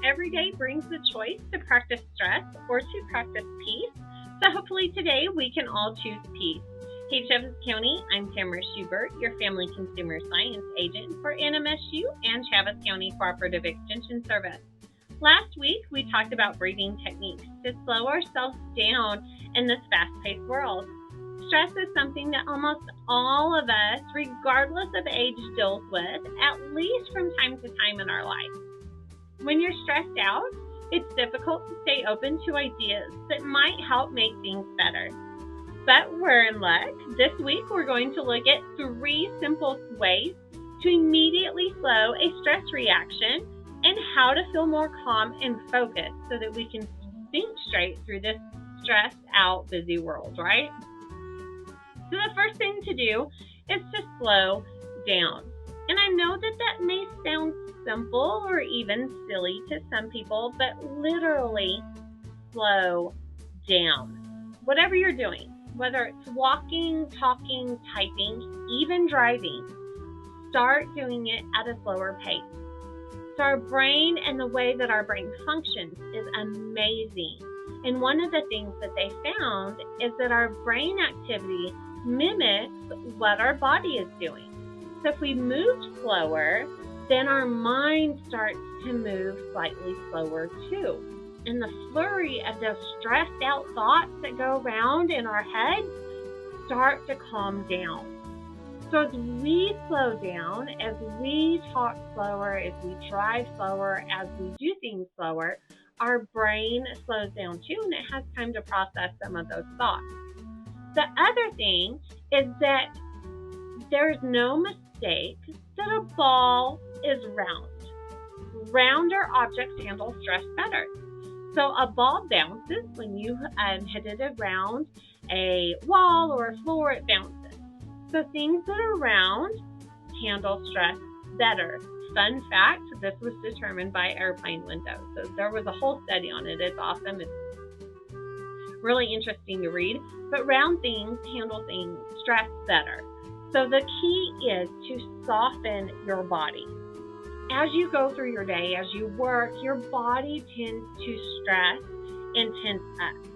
every day brings the choice to practice stress or to practice peace. So hopefully today we can all choose peace. Hey, Travis County, I'm Tamara Schubert, your Family Consumer Science Agent for NMSU and Travis County Cooperative Extension Service. Last week, we talked about breathing techniques to slow ourselves down in this fast-paced world. Stress is something that almost all of us, regardless of age, deals with, at least from time to time in our life. When you're stressed out, it's difficult to stay open to ideas that might help make things better. But we're in luck. This week, we're going to look at 3 simple ways to immediately slow a stress reaction and how to feel more calm and focused so that we can think straight through this stressed out, busy world, right? So the first thing to do is to slow down. And I know that may sound simple or even silly to some people, but literally slow down. Whatever you're doing, whether it's walking, talking, typing, even driving, start doing it at a slower pace. So our brain and the way that our brain functions is amazing. And one of the things that they found is that our brain activity mimics what our body is doing. So if we move slower, then our mind starts to move slightly slower too. And the flurry of those stressed out thoughts that go around in our heads start to calm down. So as we slow down, as we talk slower, as we drive slower, as we do things slower, our brain slows down too, and it has time to process some of those thoughts. The other thing is that there's no mistake that a ball is round. Rounder objects handle stress better. So a ball bounces when you hit it around a wall or a floor, it bounces. So things that are round handle stress better. Fun fact, this was determined by airplane windows. So there was a whole study on it. It's awesome. It's really interesting to read. But round things handle stress better. So the key is to soften your body. As you go through your day, as you work, your body tends to stress and tense up.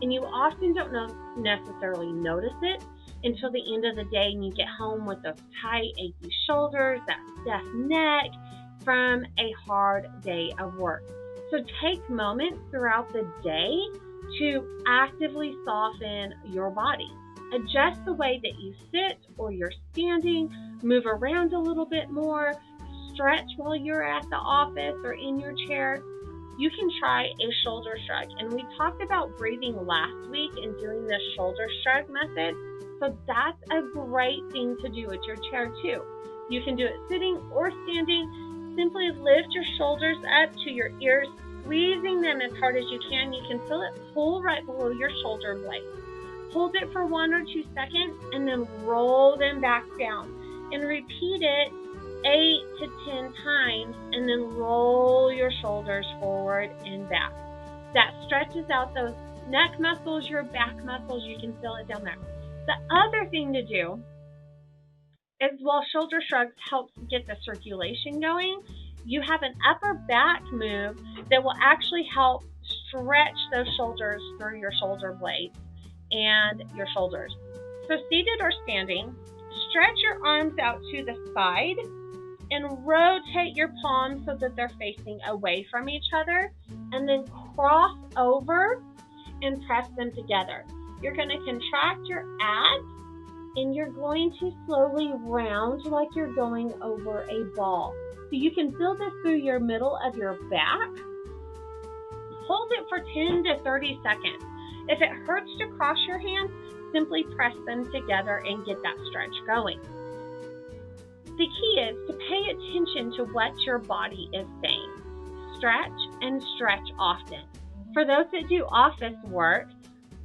And you often don't necessarily notice it until the end of the day and you get home with those tight, achy shoulders, that stiff neck from a hard day of work. So take moments throughout the day to actively soften your body. Adjust the way that you sit or you're standing, move around a little bit more, stretch while you're at the office or in your chair. You can try a shoulder shrug. And we talked about breathing last week and doing the shoulder shrug method. So that's a great thing to do with your chair too. You can do it sitting or standing. Simply lift your shoulders up to your ears, squeezing them as hard as you can. You can feel it pull right below your shoulder blade. Hold it for 1 or 2 seconds and then roll them back down. And repeat it 8 to 10 times and then roll your shoulders forward and back. That stretches out those neck muscles, your back muscles. You can feel it down there. The other thing to do is while shoulder shrugs helps get the circulation going, you have an upper back move that will actually help stretch those shoulders through your shoulder blades and your shoulders. So seated or standing, stretch your arms out to the side and rotate your palms so that they're facing away from each other, and then cross over and press them together. You're going to contract your abs and you're going to slowly round like you're going over a ball. So you can feel this through your middle of your back. Hold it for 10 to 30 seconds. If it hurts to cross your hands, simply press them together and get that stretch going. The key is to pay attention to what your body is saying. Stretch and stretch often. For those that do office work,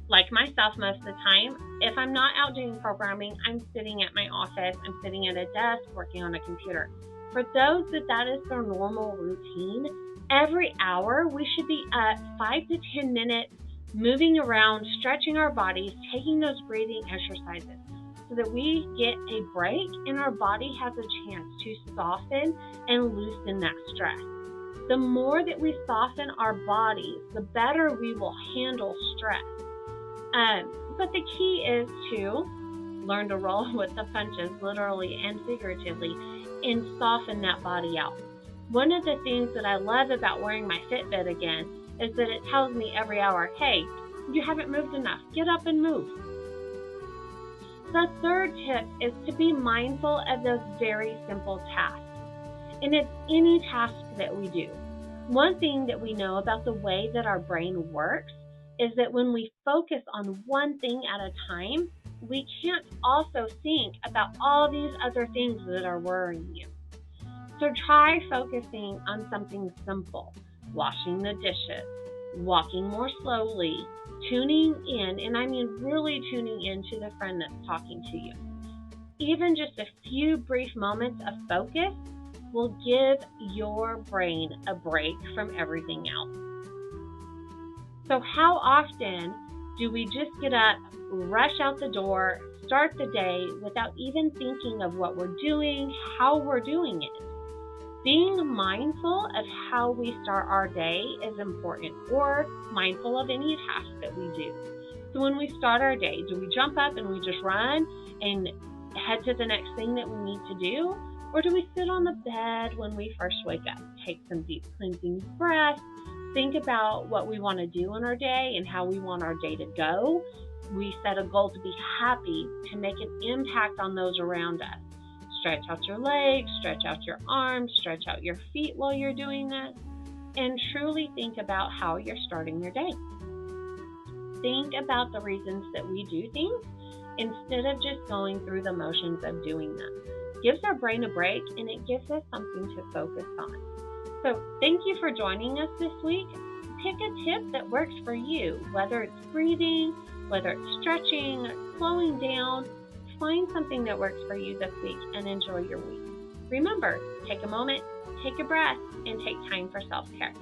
like myself most of the time, if I'm not out doing programming, I'm sitting at my office, I'm sitting at a desk working on a computer. For those that is their normal routine, every hour we should be up 5 to 10 minutes moving around, stretching our bodies, taking those breathing exercises so that we get a break and our body has a chance to soften and loosen that stress. The more that we soften our bodies, the better we will handle stress. But the key is to learn to roll with the punches, literally and figuratively, and soften that body out. One of the things that I love about wearing my Fitbit again is that it tells me every hour, hey, you haven't moved enough. Get up and move. The third tip is to be mindful of those very simple tasks. And it's any task that we do. One thing that we know about the way that our brain works is that when we focus on one thing at a time, we can't also think about all these other things that are worrying you. So try focusing on something simple, washing the dishes, walking more slowly, tuning in, and I mean really tuning in to the friend that's talking to you. Even just a few brief moments of focus will give your brain a break from everything else. So how often do we just get up, rush out the door, start the day without even thinking of what we're doing, how we're doing it? Being mindful of how we start our day is important, or mindful of any task that we do. So when we start our day, do we jump up and we just run and head to the next thing that we need to do? Or do we sit on the bed when we first wake up, take some deep cleansing breaths, think about what we want to do in our day and how we want our day to go? We set a goal to be happy, to make an impact on those around us. Stretch out your legs, stretch out your arms, stretch out your feet while you're doing that, and truly think about how you're starting your day. Think about the reasons that we do things instead of just going through the motions of doing them. It gives our brain a break, and it gives us something to focus on. So thank you for joining us this week. Pick a tip that works for you, whether it's breathing, whether it's stretching, slowing down. Find something that works for you this week and enjoy your week. Remember, take a moment, take a breath, and take time for self-care.